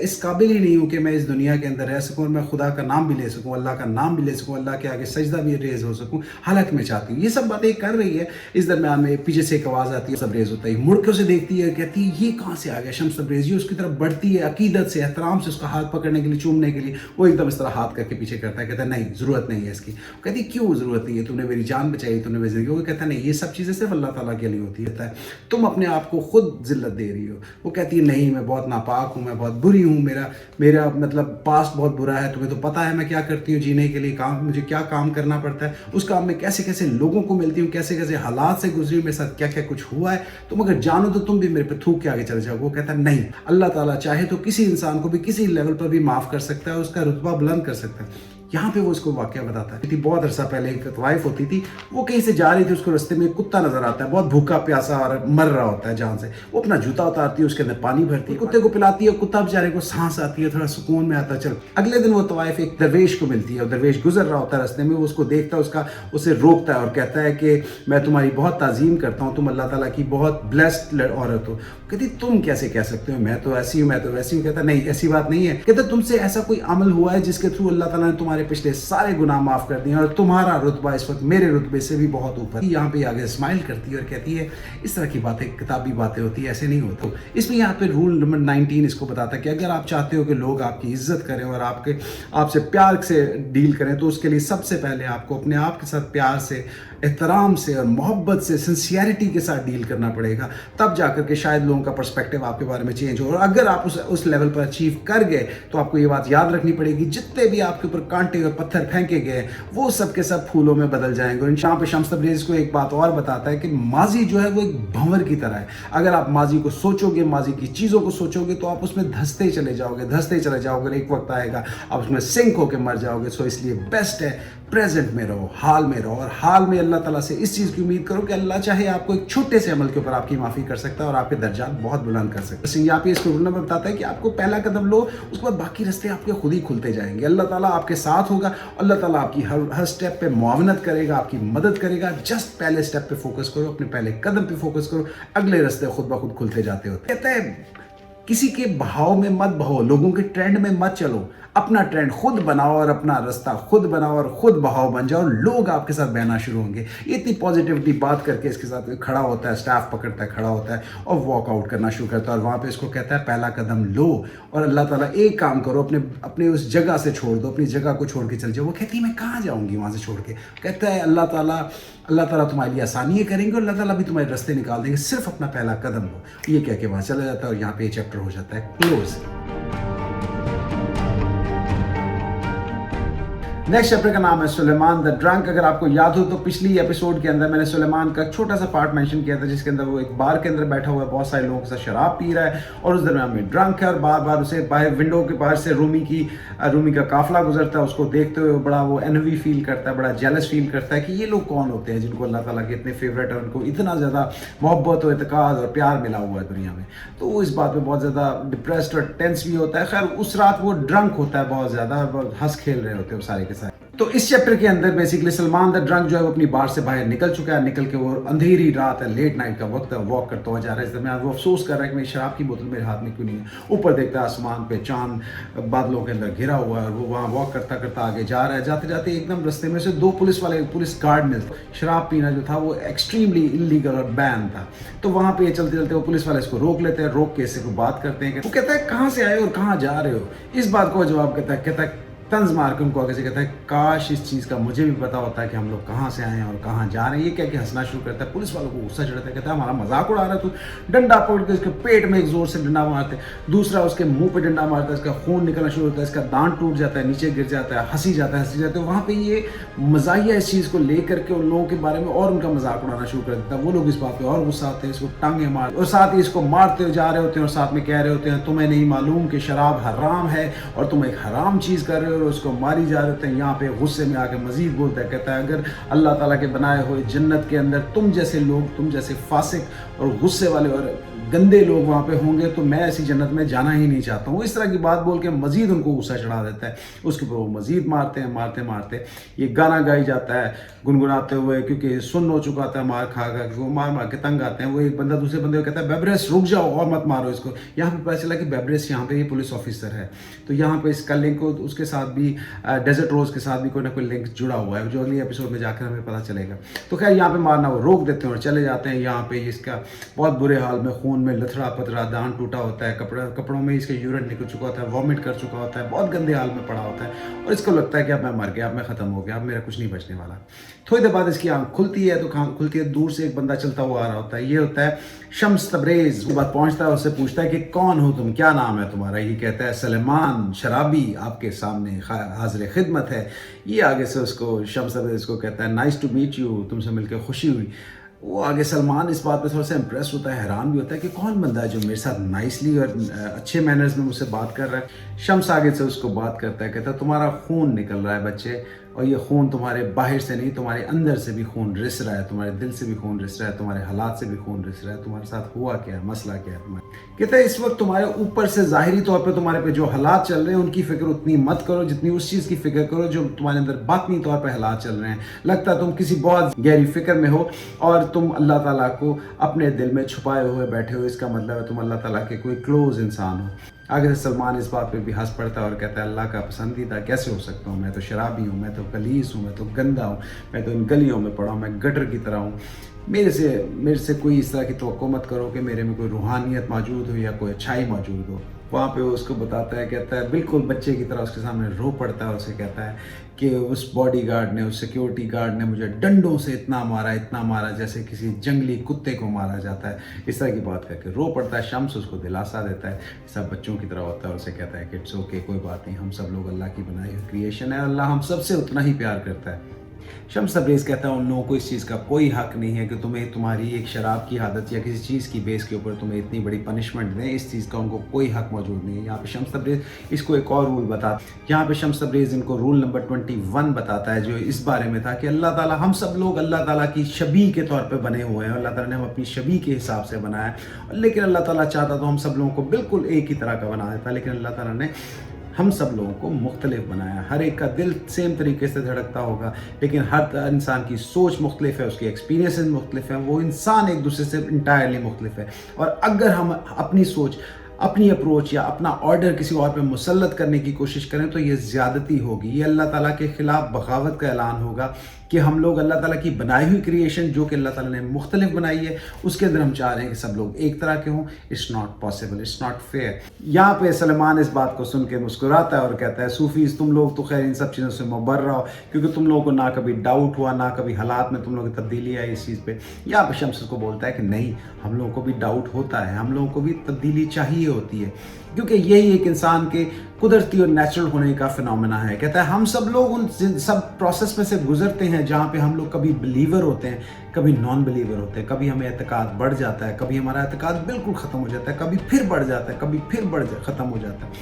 اس قابل ہی نہیں ہوں کہ میں اس دنیا کے اندر رہ سکوں اور میں خدا کا نام بھی لے سکوں، اللہ کا نام بھی لے سکوں، اللہ کے آگے سجدہ بھی ریز ہو سکوں، حالانکہ میں چاہتی ہوں۔ یہ سب باتیں کر رہی ہے، اس درمیان میں پیچھے سے ایک آواز آتی ہے، تبریز ہوتا ہے، مڑ کے اسے دیکھتی ہے، کہتی ہے یہ کہاں سے آ گیا شمس تبریز، یہ اس کی طرف بڑھتی ہے عقیدت سے، احترام سے، اس کا ہاتھ پکڑنے کے لیے، چومنے کے لیے، وہ ایک دم اس طرح ہاتھ کر کے پیچھے کرتا ہے، کہتا ہے نہیں ضرورت نہیں ہے اس کی۔ کہتی کیوں ضرورت نہیں ہے، تم نے میری جان بچائی، تم نے میری زندگی، وہ کہتا ہے نہیں یہ سب چیزیں صرف اللہ تعالیٰ کے لیے ہوتی ہے، تم اپنے آپ کو خود ذلت دے رہی ہو۔ وہ کہتی ہے نہیں میں بہت ناپاک ہوں، میں بہت بری ہوں، میرا مطلب پاسٹ بہت برا ہے، تمہیں تو پتہ ہے میں کیا کرتی ہوں جینے کے لیے، مجھے کیا کام کرنا پڑتا ہے، اس کام میں کیسے کیسے لوگوں کو ملتی ہوں، کیسے کیسے حالات سے گزری ہوں، میرے ساتھ کیا کیا کچھ ہوا ہے، تم اگر جانو تو تم بھی میرے پہ تھوک کے آگے چلے جاؤ۔ وہ کہتا ہے نہیں، اللہ تعالیٰ چاہے تو کسی انسان کو بھی کسی لیول پر بھی معاف کر سکتا ہے، اس کا رتبہ بلند کر سکتا ہے۔ یہاں پہ وہ اس کو واقعہ بتاتا ہے، بہت عرصہ پہلے ایک طوائف ہوتی تھی، وہ کہیں سے جا رہی تھی، اس کو رستے میں ایک کتا نظر آتا ہے، بہت بھوکا پیاسا اور مر رہا ہوتا ہے جان سے، وہ اپنا جوتا اتارتی ہے، اس کے اندر پانی بھرتی ہے، کتے کو پلاتی ہے، کتا بیچارے کو سانس آتی ہے، تھوڑا سکون میں آتا ہے۔ چل اگلے دن وہ طوائف ایک درویش کو ملتی ہے، اور درویش گزر رہا ہوتا ہے رستے میں، وہ اس کو دیکھتا ہے، اسے روکتا ہے اور کہتا ہے کہ میں تمہاری بہت تعظیم کرتا ہوں، تم اللہ تعالیٰ کی بہت بلیسڈ عورت ہو۔ کہتی تم کیسے کہہ سکتے ہو، میں تو ایسی ہوں، میں تو ویسی ہوں۔ کہتا نہیں ایسی بات نہیں ہے، کہتا تم سے ایسا کوئی عمل ہوا ہے جس کے تھرو اللہ تعالیٰ نے تمہارے پچھلے سارے گناہ معاف کر دیے اور تمہارا رتبہ اس وقت میرے رتبے سے بھی بہت اوپر۔ یہاں پہ آگے اسمائل کرتی ہے اور کہتی ہے اس طرح کی باتیں کتابی باتیں ہوتی ہیں، ایسے نہیں ہوتا۔ اس میں یہاں پہ رول نمبر 19 اس کو بتاتا ہے کہ اگر آپ چاہتے ہو کہ لوگ آپ کی عزت کریں اور آپ سے پیار سے ڈیل کریں تو اس کے لیے سب سے پہلے آپ کو اپنے آپ کے ساتھ پیار سے، احترام سے اور محبت سے، سنسیئرٹی کے ساتھ ڈیل کرنا پڑے گا، تب جا کر کے شاید لوگوں کا پرسپیکٹیو آپ کے بارے میں چینج ہو۔ اور اگر آپ اس لیول پر اچیو کر گئے تو آپ کو یہ بات یاد رکھنی پڑے گی، جتنے بھی آپ کے اوپر کانٹے اور پتھر پھینکے گئے وہ سب کے سب پھولوں میں بدل جائیں گے۔ اور یہاں پہ شمس تبریز کو ایک بات اور بتاتا ہے کہ ماضی جو ہے وہ ایک بھنور کی طرح ہے، اگر آپ ماضی کو سوچو گے، ماضی کی چیزوں کو سوچو گے تو آپ اس میں دھستے چلے جاؤ گے، ایک وقت آئے گا آپ اس میں سنک ہو کے مر جاؤ گے۔ سو اس لیے بیسٹ ہے پریزنٹ میں رہو، حال میں رہو، اور حال میں اللہ تعالیٰ سے اس چیز کی امید کرو کہ اللہ چاہے آپ کو ایک چھوٹے سے عمل کے اوپر آپ کی معافی کر سکتا ہے اور آپ کے درجات بہت بلند کر سکتا ہے۔ یہاں پہ اس کو رول نمبر بتاتا ہے کہ آپ کو پہلا قدم لو، اس کے بعد باقی راستے آپ کے خود ہی کھلتے جائیں گے، اللہ تعالیٰ آپ کے ساتھ ہوگا، اللہ تعالیٰ آپ کی ہر سٹیپ پہ معاونت کرے گا، آپ کی مدد کرے گا۔ جسٹ پہلے سٹیپ پہ فوکس کرو، اپنے پہلے قدم پہ فوکس کرو، اگلے راستے خود بخود کھلتے جاتے ہوتے ہیں۔ کہتا ہے کسی کے بہاؤ میں مت بہو، لوگوں کے ٹرینڈ میں مت چلو، اپنا ٹرینڈ خود بناؤ اور اپنا راستہ خود بناؤ اور خود بہاؤ بن جاؤ، لوگ آپ کے ساتھ بہنا شروع ہوں گے۔ یہ اتنی پازیٹیوٹی بات کر کے اس کے ساتھ کھڑا ہوتا ہے، سٹاف پکڑتا ہے، کھڑا ہوتا ہے اور واک آؤٹ کرنا شروع کرتا ہے، اور وہاں پہ اس کو کہتا ہے پہلا قدم لو اور اللہ تعالیٰ ایک کام کرو، اپنے اس جگہ سے چھوڑ دو، اپنی جگہ کو چھوڑ کے چل جاؤ۔ وہ کہتی ہے میں کہاں جاؤں گی وہاں سے چھوڑ کے؟ کہتا ہے اللہ تعالیٰ تمہارے لیے آسانیاں کریں گے اور اللہ تعالیٰ بھی تمہارے راستے نکال دیں گے، صرف اپنا پہلا قدم لو۔ یہ کہہ کے وہاں چلا جاتا ہے اور یہاں پہ یہ چیپٹر ہو جاتا ہے کلوز۔ نیکسٹ چیپٹر کا نام ہے سلیمان دا ڈرنک۔ اگر آپ کو یاد ہو تو پچھلی ایپیسوڈ کے اندر میں نے سلیمان کا چھوٹا سا پارٹ مینشن کیا تھا، جس کے اندر وہ ایک بار کے اندر بیٹھا ہوا ہے، بہت سارے لوگوں کے ساتھ شراب پی رہا ہے اور اس درمیان میں ڈرنک ہے، اور بار بار اسے باہر ونڈو کے باہر سے رومی کا قافلہ گزرتا ہے، اس کو دیکھتے ہوئے بڑا وہ انوی فیل کرتا ہے، بڑا جیلس فیل کرتا ہے کہ یہ لوگ کون ہوتے ہیں جن کو اللہ تعالیٰ کے اتنے فیوریٹ اور ان کو اتنا زیادہ محبت و اعتقاد اور پیار ملا ہوا ہے دنیا میں۔ تو وہ اس بات پہ بہت زیادہ ڈپریسڈ اور ٹینس بھی ہوتا ہے۔ خیر اس رات وہ ڈرنک ہوتا ہے بہت زیادہ، ہنس کھیل رہے ہوتے ہیں وہ سارے کے سارے۔ تو اس چیپٹر کے اندر بیسیکلی سلمان دا ڈرنک جو ہے وہ اپنی بار سے باہر نکل چکا ہے، نکل کے وہ اندھیری رات ہے، لیٹ نائٹ کا وقت ہے، واک کرتا ہوا جا رہا ہے۔ اس درمیان وہ افسوس کر رہا ہے کہ میری شراب کی بوتل میرے ہاتھ میں کیوں نہیں ہے۔ اوپر دیکھتا ہے آسمان پہ چاند بادلوں کے اندر گھرا ہوا ہے، اور وہ وہاں واک کرتا کرتا آگے جا رہا ہے۔ جاتے جاتے ایک دم رستے میں سے دو پولیس گارڈ ملتے۔ شراب پینا جو تھا وہ ایکسٹریملی انلیگل اور بین تھا، تو وہاں پہ چلتے چلتے وہ پولیس والے اس کو روک لیتے ہیں، روک کے اس سے کوئی بات کرتے ہیں کہ وہ کہتا ہے کہاں سے آئے اور کہاں جا رہے ہو؟ اس بات کو جواب کہتا ہے طنز مار کے ان کو آگے سے کہتا ہے کاش اس چیز کا مجھے بھی پتا ہوتا ہے کہ ہم لوگ کہاں سے آئے ہیں اور کہاں جا رہے ہیں۔ یہ کہہ کے ہنسنا شروع کرتا ہے، پولیس والوں کو غصہ چڑھتا ہے، کہتا ہے ہمارا مذاق اڑا رہا ہے تو۔ ڈنڈا پکڑ کے اس کے پیٹ میں ایک زور سے ڈنڈا مارتے، دوسرا اس کے منہ پہ ڈنڈا مارتا ہے، اس کا خون نکلنا شروع ہوتا ہے، اس کا دانت ٹوٹ جاتا ہے، نیچے گر جاتا ہے، ہنسی جاتا ہے۔ وہاں پہ یہ مزاحیہ اس چیز کو لے کر کے ان لوگوں کے بارے میں اور ان کا مذاق اڑانا شروع کر دیتا ہے۔ وہ لوگ اس بات پہ اور غصہ آتے ہیں، اس کو ٹانگیں مار اور ساتھ ہی اس کو مارتے جا رہے ہوتے ہیں، اور ساتھ میں کہہ رہے ہوتے ہیں تمہیں نہیں معلوم کہ شراب حرام ہے اور تم ایک حرام چیز کر رہے ہو، اور اس کو ماری جا رہے ہیں. یہاں پہ غصے میں آ کے مزید بولتا ہے, کہتا ہے اگر اللہ تعالیٰ کے بنائے ہوئے جنت کے اندر تم جیسے لوگ, تم جیسے فاسق اور غصے والے اور گندے لوگ وہاں پہ ہوں گے تو میں ایسی جنت میں جانا ہی نہیں چاہتا ہوں. اس طرح کی بات بول کے مزید ان کو غصہ چڑھا دیتا ہے. اس کے اوپر وہ مزید مارتے مارتے یہ گانا گائی جاتا ہے گنگناتے ہوئے, کیونکہ سن ہو چکا تھا مار کھا وہ مار کے تنگ آتے ہیں. وہ ایک بندہ دوسرے بندے کو کہتا ہے بیبریس رک جاؤ اور مت مارو اس کو. یہاں پہ پتہ چلا کہ بیبریس یہاں پہ یہ پولیس آفیسر ہے, تو یہاں پہ اس کا لنک اس کے ساتھ بھی ڈیزرٹ روز کے ساتھ بھی کوئی نہ کوئی لنک جڑا ہوا ہے, جو اگلی ایپیسوڈ میں جا کر ہمیں پتہ چلے گا. تو خیر یہاں پہ مارنا وہ روک دیتے ہیں اور چلے جاتے ہیں. یہاں پہ اس کا بہت برے حال میں خون میں لتھڑا پتھرا, دان ٹوٹا ہوتا ہے, کپڑوں میں اس کے یورین نکل چکا ہوتا ہے, وامٹ کر چکا ہوتا ہے, بہت گندے حال میں پڑا ہوتا ہے, اور اس کو لگتا ہے کہ اب میں مر گیا, اب میں ختم ہو گیا, اب میرا کچھ نہیں بچنے والا. تھوڑی دیر بعد اس کی آنکھ کھلتی ہے, تو آنکھ کھلتی ہے, دور سے ایک بندہ چلتا ہوا آ رہا ہوتا ہے. یہ ہوتا ہے شمس تبریز. وہ بات پہنچتا ہے, اس سے پوچھتا ہے کہ کون ہو تم, کیا نام ہے تمہارا. یہ کہتا ہے سلیمان شرابی آپ کے سامنے حاضر خدمت ہے. یہ آگے سے اس کو شمس تبریز کو کہتا ہے نائس ٹو میٹ یو, تم سے مل کے خوشی ہوئی. وہ آگے سلمان اس بات پہ تھوڑا سا امپریس ہوتا ہے, حیران بھی ہوتا ہے کہ کون بندہ ہے جو میرے ساتھ نائسلی اور اچھے مینرز میں مجھ سے بات کر رہا ہے. شمس آگے سے اس کو بات کرتا ہے, کہتا ہے تمہارا خون نکل رہا ہے بچے, اور یہ خون تمہارے باہر سے نہیں, تمہارے اندر سے بھی خون رس رہا ہے, تمہارے دل سے بھی خون رس رہا ہے, تمہارے حالات سے بھی خون رس رہا ہے. تمہارے ساتھ ہوا کیا ہے, مسئلہ کیا ہے تمہارا. کہتا ہے اس وقت تمہارے اوپر سے ظاہری طور پہ تمہارے پہ جو حالات چل رہے ہیں ان کی فکر اتنی مت کرو جتنی اس چیز کی فکر کرو جو تمہارے اندر باطنی طور پہ حالات چل رہے ہیں. لگتا ہے تم کسی بہت گہری فکر میں ہو اور تم اللہ تعالیٰ کو اپنے دل میں چھپائے ہوئے بیٹھے ہو, اس کا مطلب ہے تم اللہ تعالیٰ کے کوئی کلوز انسان ہو. آگے سے سلمان اس بات پہ بھی ہنس پڑتا ہے اور کہتا ہے اللہ کا پسندیدہ کیسے ہو سکتا ہوں, میں تو شرابی ہوں, میں تو خلیص ہوں, میں تو گندا ہوں, میں تو ان گلیوں میں پڑا ہوں, میں گٹر کی طرح ہوں. میرے سے کوئی اس طرح کی توقع مت کرو کہ میرے میں کوئی روحانیت موجود ہو یا کوئی اچھائی موجود ہو. وہاں پہ وہ اس کو بتاتا ہے, کہتا ہے بالکل بچے کی طرح اس کے سامنے رو پڑتا ہے, اسے کہتا ہے کہ اس باڈی گارڈ نے, اس سیکیورٹی گارڈ نے مجھے ڈنڈوں سے اتنا مارا جیسے کسی جنگلی کتے کو مارا جاتا ہے. اس طرح کی بات کر کے رو پڑتا ہے. شمس اس کو دلاسا دیتا ہے, سب بچوں کی طرح ہوتا ہے, اور اسے کہتا ہے کہ اٹس اوکے, کوئی بات نہیں, ہم سب لوگ اللہ کی بنائی ہوئی کریشن ہے, اللہ ہم سب سے اتنا ہی پیار کرتا ہے. شمس تبریز کہتا ہے ان لوگوں کو اس چیز کا کوئی حق نہیں ہے کہ تمہیں تمہاری ایک شراب کی عادت یا کسی چیز کی بیس کے اوپر تمہیں اتنی بڑی پنشمنٹ دیں, اس چیز کا ان کو کوئی حق موجود نہیں ہے. یہاں پہ شمس تبریز اس کو ایک اور رول بتاتا ہے. یہاں پہ شمس تبریز ان کو رول نمبر 21 بتاتا ہے, جو اس بارے میں تھا کہ اللہ تعالیٰ, ہم سب لوگ اللہ تعالیٰ کی شبیہ کے طور پہ بنے ہوئے ہیں. اللہ تعالیٰ نے ہم اپنی شبیہ کے حساب سے بنایا ہے, لیکن اللہ تعالیٰ چاہتا تو ہم سب لوگوں کو بالکل ایک ہی طرح کا بنا دیتا, لیکن اللہ تعالیٰ نے ہم سب لوگوں کو مختلف بنایا. ہر ایک کا دل سیم طریقے سے دھڑکتا ہوگا, لیکن ہر انسان کی سوچ مختلف ہے, اس کی ایکسپیرینسز مختلف ہیں, وہ انسان ایک دوسرے سے انٹائرلی مختلف ہے. اور اگر ہم اپنی سوچ, اپنی اپروچ یا اپنا آرڈر کسی اور پہ مسلط کرنے کی کوشش کریں تو یہ زیادتی ہوگی, یہ اللہ تعالیٰ کے خلاف بغاوت کا اعلان ہوگا کہ ہم لوگ اللہ تعالیٰ کی بنائی ہوئی کریشن جو کہ اللہ تعالیٰ نے مختلف بنائی ہے, اس کے اندر ہم چاہ رہے ہیں کہ سب لوگ ایک طرح کے ہوں. It's not possible, it's not fair. یہاں پہ سلمان اس بات کو سن کے مسکراتا ہے اور کہتا ہے صوفیز تم لوگ تو خیر ان سب چیزوں سے مبرہ ہو, کیونکہ تم لوگوں کو نہ کبھی ڈاؤٹ ہوا, نہ کبھی حالات میں تم لوگوں کی تبدیلی آئی اس چیز پہ. یہاں پہ شمس کو بولتا ہے کہ نہیں, ہم لوگوں کو بھی ڈاؤٹ ہوتا ہے, ہم لوگوں کو بھی تبدیلی چاہیے ہوتی ہے, کیونکہ یہی ایک انسان کے قدرتی اور نیچرل ہونے کا فنومینا ہے. کہتا ہے ہم سب لوگ ان سب پروسیس میں سے گزرتے ہیں جہاں پہ ہم لوگ کبھی بلیور ہوتے ہیں, کبھی نان بلیور ہوتے ہیں, کبھی ہمیں اعتقاد بڑھ جاتا ہے, کبھی ہمارا اعتقاد بالکل ختم ہو جاتا ہے, کبھی پھر بڑھ جاتا ہے, کبھی پھر ختم ہو جاتا ہے.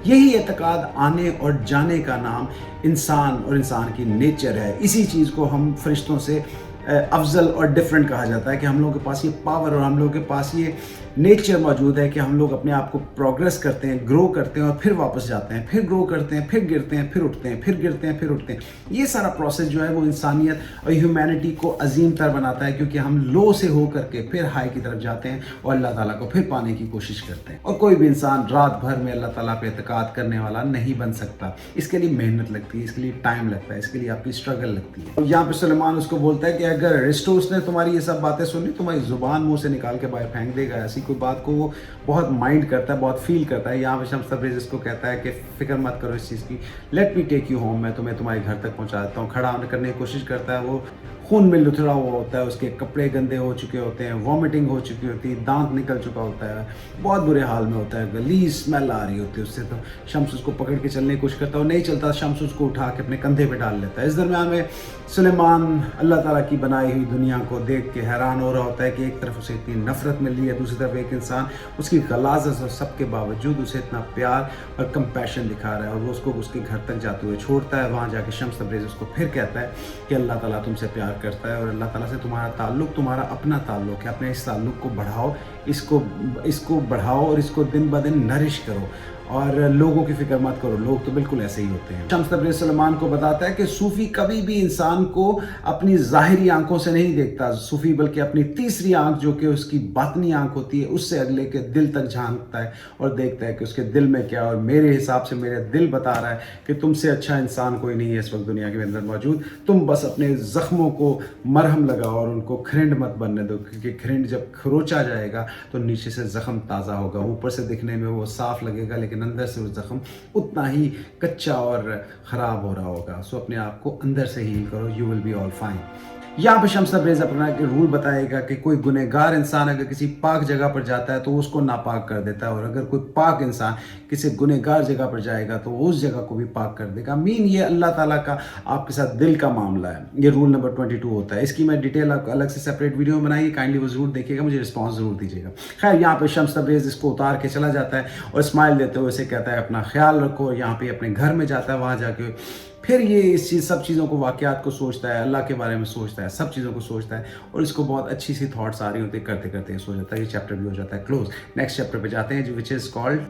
یہی اعتقاد آنے اور جانے کا نام انسان اور انسان کی نیچر ہے. اسی چیز کو ہم فرشتوں سے افضل اور ڈفرینٹ کہا جاتا ہے کہ ہم لوگوں کے پاس یہ پاور اور ہم لوگوں کے پاس یہ نیچر موجود ہے کہ ہم لوگ اپنے آپ کو پروگریس کرتے ہیں, گرو کرتے ہیں اور پھر واپس جاتے ہیں, پھر گرو کرتے ہیں, پھر گرتے ہیں, پھر اٹھتے ہیں, پھر گرتے ہیں, پھر اٹھتے ہیں. یہ سارا پروسیس جو ہے وہ انسانیت اور ہیومینٹی کو عظیم تر بناتا ہے, کیونکہ ہم لو سے ہو کر کے پھر ہائی کی طرف جاتے ہیں اور اللہ تعالیٰ کو پھر پانے کی کوشش کرتے ہیں. اور کوئی بھی انسان رات بھر میں اللہ تعالیٰ پہ اعتقاد کرنے والا نہیں بن سکتا. اس کے لیے محنت لگتی ہے, اس کے لیے ٹائم لگتا ہے, اس کے لیے آپ کی اسٹرگل لگتی ہے. اور یہاں پہ سلیمان اس کو بولتا ہے کہ اگر ایرسٹوس نے تمہاری یہ سب باتیں سنی, تمہاری زبان منہ سے نکال کے باہر پھینک دے گا. ایسی کوئی بات کو وہ بہت مائنڈ کرتا ہے, بہت فیل کرتا ہے. یہاں پہ شمس تبریز اس کو کہتا ہے کہ فکر مت کرو اس چیز کی, let me take you home, میں تمہیں تمہارے گھر تک پہنچا دیتا ہوں. کھڑا کرنے کی کوشش کرتا ہے, وہ خون میں لتھڑا ہوا ہوتا ہے, اس کے کپڑے گندے ہو چکے ہوتے ہیں, وامٹنگ ہو چکی ہوتی ہے, دانت نکل چکا ہوتا ہے, بہت برے حال میں ہوتا ہے, گلیز اسمیل آ رہی ہوتی ہے اس سے. تو شمس اس کو پکڑ کے چلنے کی کوشش کرتا ہے, وہ نہیں چلتا. شمس اس کو اٹھا کے اپنے کندھے پہ ڈال لیتا ہے. اس درمیان میں سلیمان اللہ تعالیٰ کی بنائی ہوئی دنیا کو دیکھ کے حیران ہو رہا ہوتا ہے کہ ایک طرف اسے اتنی نفرت مل رہی ہے, دوسری طرف طرف ایک انسان اس کی غلاظت اور سب کے باوجود اسے اتنا پیار اور کمپیشن دکھا رہا ہے، اور وہ اس کو اس کے گھر تک جاتے ہوئے چھوڑتا ہے. وہاں جا کے شمس تبریز اس کو پھر کہتا ہے کہ اللہ تعالیٰ تم سے پیار کرتا ہے، اور اللہ تعالیٰ سے تمہارا تعلق تمہارا اپنا تعلق ہے. اپنے اس تعلق کو بڑھاؤ، اس کو بڑھاؤ اور اس کو دن بدن نرش کرو، اور لوگوں کی فکر مت کرو. لوگ تو بالکل ایسے ہی ہوتے ہیں. شمس تبریز سلیمان کو بتاتا ہے کہ صوفی کبھی بھی انسان کو اپنی ظاہری آنکھوں سے نہیں دیکھتا. صوفی بلکہ اپنی تیسری آنکھ جو کہ اس کی باطنی آنکھ ہوتی ہے اس سے اگلے کے دل تک جھانکتا ہے اور دیکھتا ہے کہ اس کے دل میں کیا. اور میرے حساب سے میرا دل بتا رہا ہے کہ تم سے اچھا انسان کوئی نہیں ہے اس وقت دنیا کے اندر موجود. تم بس اپنے زخموں کو مرہم لگاؤ اور ان کو کھرنڈ مت بننے دو، کیونکہ کھرنڈ جب کھروچا جائے گا تو نیچے سے زخم تازہ ہوگا. اوپر سے دکھنے میں وہ صاف لگے گا لیکن اندر سے وہ زخم اتنا ہی کچا اور خراب ہو رہا ہوگا. سو اپنے آپ کو اندر سے ہیل کرو. You will be all fine. یہاں پہ شمس تبریز اپنا رول بتائے گا کہ کوئی گنہگار انسان اگر کسی پاک جگہ پر جاتا ہے تو اس کو ناپاک کر دیتا ہے، اور اگر کوئی پاک انسان کسی گنہگار جگہ پر جائے گا تو وہ اس جگہ کو بھی پاک کر دے گا. یہ اللہ تعالیٰ کا آپ کے ساتھ دل کا معاملہ ہے. یہ رول نمبر 22 ہوتا ہے. اس کی میں ڈیٹیل آپ کو الگ سے سیپریٹ ویڈیو میں بنائی ہے، کائنڈلی وہ ضرور دیکھیے گا، مجھے رسپانس ضرور دیجیے گا. خیر یہاں پہ شمس تبریز اس کو اتار کے چلا جاتا ہے اور اسمائل دیتے ہوئے اسے کہتا ہے اپنا خیال رکھو. یہاں پہ اپنے گھر میں جاتا ہے، وہاں جا کے پھر یہ سب چیزوں کو، واقعات کو سوچتا ہے، اللہ کے بارے میں سوچتا ہے، سب چیزوں کو سوچتا ہے، اور اس کو بہت اچھی سی تھاٹس آ رہی ہوتی ہے. کرتے کرتے سو جاتا ہے. یہ چیپٹر بھی ہو جاتا ہے کلوز. نیکسٹ چیپٹر پہ جاتے ہیں جو وچ از کالڈ.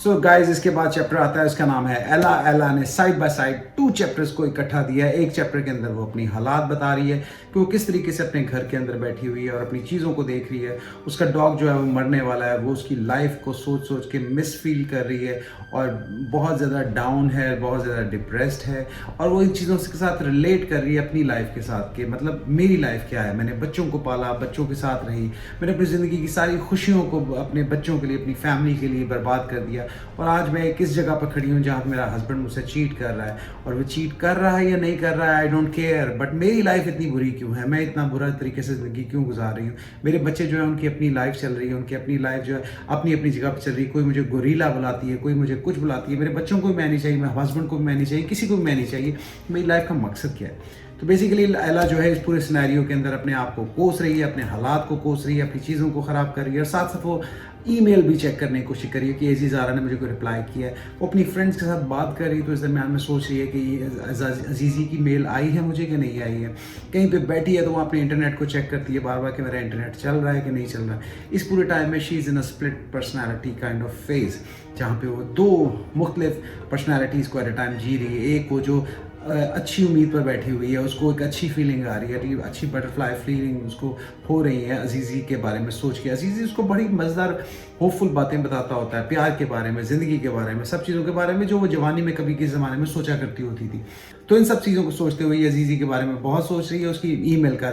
سو گائز اس کے بعد چیپٹر آتا ہے، اس کا نام ہے ایلا. ایلا نے سائڈ بائی سائڈ 2 چیپٹرز کو اکٹھا دیا ہے. ایک چیپٹر کے اندر وہ اپنی حالات بتا رہی ہے کہ وہ کس طریقے سے اپنے گھر کے اندر بیٹھی ہوئی ہے اور اپنی چیزوں کو دیکھ رہی ہے. اس کا ڈاگ جو ہے وہ مرنے والا ہے، وہ اس کی لائف کو سوچ سوچ کے مس فیل کر رہی ہے اور بہت زیادہ ڈاؤن ہے، بہت زیادہ ڈپریسڈ ہے، اور وہ ان چیزوں کے ساتھ ریلیٹ کر رہی ہے اپنی لائف کے ساتھ کہ مطلب میری لائف کیا ہے. میں نے بچوں کو پالا، بچوں کے ساتھ رہی، میں نے اپنی زندگی کی ساری خوشیوں کو اپنے بچوں کے لیے، اپنی فیملی کے لیے برباد کر دیا، اور آج میں کس جگہ پر کھڑی ہوں جہاں میرا ہسبینڈ مجھ سے چیٹ کر رہا ہے. اور وہ چیٹ کر رہا ہے یا نہیں کر رہا ہے آئی ڈونٹ کیئر، بٹ میری لائف اتنی بری کیوں ہے، میں اتنا برا طریقے سے زندگی کیوں گزار رہی ہوں. میرے بچے جو ہیں ان کی اپنی لائف چل رہی ہے، ان کی اپنی لائف جو ہے اپنی اپنی جگہ پہ چل رہی ہے. کوئی مجھے گوریلا بلاتی ہے، کوئی مجھے کچھ بلاتی ہے. میرے بچوں کو بھی میں نہیں چاہیے، میرے ہسبینڈ کو بھی میں نہیں چاہیے، کسی کو بھی میں نہیں چاہیے. میری لائف کا مقصد کیا ہے؟ تو بیسیکلی ایلا جو ہے اس پورے سینیریو کے اندر اپنے آپ کو کوس رہی ہے، اپنے حالات کو کوس رہی ہے، اپنی چیزوں کو خراب کر رہی ہے، اور ساتھ ساتھ وہ ای میل بھی چیک کرنے کی کوشش کری ہے کہ عزیز آرا نے مجھے کوئی رپلائی کیا ہے. وہ اپنی فرینڈس کے ساتھ بات کر رہی ہے تو اس درمیان میں سوچ رہی ہے کہ عزیزی کی میل آئی ہے مجھے کہ نہیں آئی ہے. کہیں پہ بیٹھی ہے تو وہ اپنے انٹرنیٹ کو چیک کرتی ہے بار بار کہ میرا انٹرنیٹ چل رہا ہے کہ نہیں چل رہا ہے. اس پورے ٹائم میں she is in a split personality kind of phase, جہاں پہ وہ 2 مختلف پرسنالٹیز کو ایٹ اے ٹائم جی رہی ہے. ایک وہ جو اچھی امید پر بیٹھی ہوئی ہے، اس کو ایک اچھی فیلنگ آ رہی ہے، اچھی بٹرفلائی فیلنگ اس کو ہو رہی ہے عزیزی کے بارے میں سوچ کے. عزیزی اس کو بڑی مزیدار ہوپفل باتیں بتاتا ہوتا ہے، پیار کے بارے میں، زندگی کے بارے میں، سب چیزوں کے بارے میں جو وہ جوانی میں کبھی کسی زمانے میں سوچا کرتی ہوتی تھی. تو ان سب چیزوں کو سوچتے ہوئے عزیزی کے بارے میں بہت سوچ رہی ہے. اس کی ای میل کا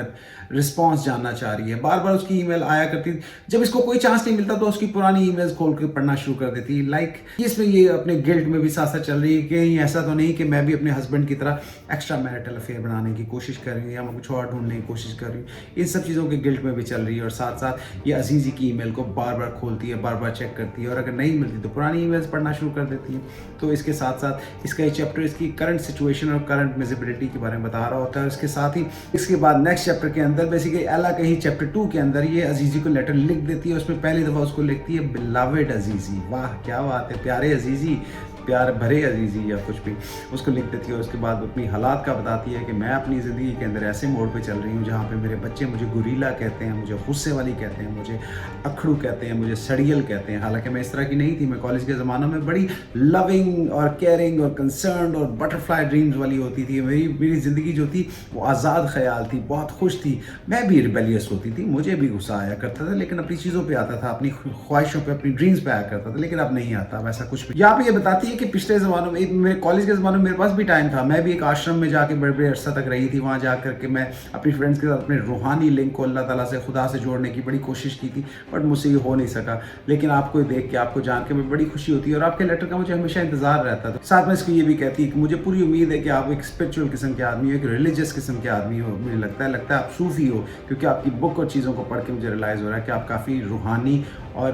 رسپانس جاننا چاہ رہی ہے. بار بار اس کی ای میل آیا کرتی، جب اس کو کوئی چانس نہیں ملتا تو اس کی پرانی ای میلز کھول کے پڑھنا شروع کر دیتی. اس میں یہ اپنے گلٹ میں بھی ساتھ ساتھ چل رہی ہے کہ کہیں ایسا تو نہیں کہ میں بھی اپنے ہسبینڈ کی طرح ایکسٹرا میرٹل افیئر بنانے کی کوشش کر رہی ہوں یا میں کچھ اور ڈھونڈنے کی کوشش کر رہی ہوں. ان سب چیزوں کے گلٹ میں بھی چل رہی ہے، اور ساتھ ساتھ یہ عزیزی کی ای میل کو بار بار کھولتی ہے، بار بار چیک کرتی ہے، اور اگر نہیں ملتی تو پرانی ای میلز پڑھنا شروع کر دیتی ہے. تو اس کے ساتھ ساتھ اس کا یہ چیپٹر اس کی کرنٹ سچویشن اور کرنٹ ویزیبلٹی کے بارے میں بتا رہا ہوتا ہے. اس کے ساتھ ہی اس کے بعد نیکسٹ چیپٹر کے اندر بیسیکلی ایلا کے ہی چیپٹر 2 کے اندر یہ عزیزی کو لیٹر لکھ دیتی ہے. اس میں پہلی دفعہ اس کو لکھتی ہے بلاوڈ عزیزی. واہ کیا بات ہے، پیارے عزیزی، پیار بھرے عزیزی یا کچھ بھی اس کو لکھ دیتی ہے. اس کے بعد اپنی حالات کا بتاتی ہے کہ میں اپنی زندگی کے اندر ایسے موڑ پہ چل رہی ہوں جہاں پہ میرے بچے مجھے گوریلا کہتے ہیں، مجھے غصے والی کہتے ہیں، مجھے اکھڑو کہتے ہیں، مجھے سڑیل کہتے ہیں. حالانکہ میں اس طرح کی نہیں تھی. میں کالج کے زمانوں میں بڑی لونگ اور کیئرنگ اور کنسرنڈ اور بٹرفلائی ڈریمز والی ہوتی تھی. میری زندگی جو تھی وہ آزاد خیال تھی، بہت خوش تھی. میں بھی ریبیلیس ہوتی تھی، مجھے بھی غصہ آیا کرتا تھا، لیکن اپنی چیزوں پہ آتا تھا، اپنی خواہشوں پہ، اپنی ڈریمز پہ آیا کرتا تھا. لیکن اب نہیں آتا ویسا کچھ بھی. یہاں پہ یہ بتاتی ہے کہ پچھلے زمانوں میں، میرے کالج کے زمانوں میں میرے پاس بھی ٹائم تھا. میں بھی ایک آشرم میں جا کے بڑے عرصہ تک رہی تھی. وہاں جا کر کے میں اپنی فرینڈس کے ساتھ اپنے روحانی لنک کو اللہ تعالیٰ سے، خدا سے جوڑنے کی بڑی کوشش کی تھی، بٹ مجھ سے یہ ہو نہیں سکا. لیکن آپ کو دیکھ کے، آپ کو جان کے میں بڑی خوشی ہوتی ہے، اور آپ کے لیٹر کا مجھے ہمیشہ انتظار رہتا تھا. ساتھ میں اس کو یہ بھی کہتی ہے کہ مجھے پوری امید ہے کہ آپ ایک اسپرچل قسم کے آدمی ہو، ایک ریلیجس قسم کے آدمی ہو. مجھے لگتا ہے آپ صوفی ہو، کیونکہ آپ کی بک اور چیزوں کو پڑھ کے مجھے ریلائز ہو رہا ہے کہ آپ کافی روحانی اور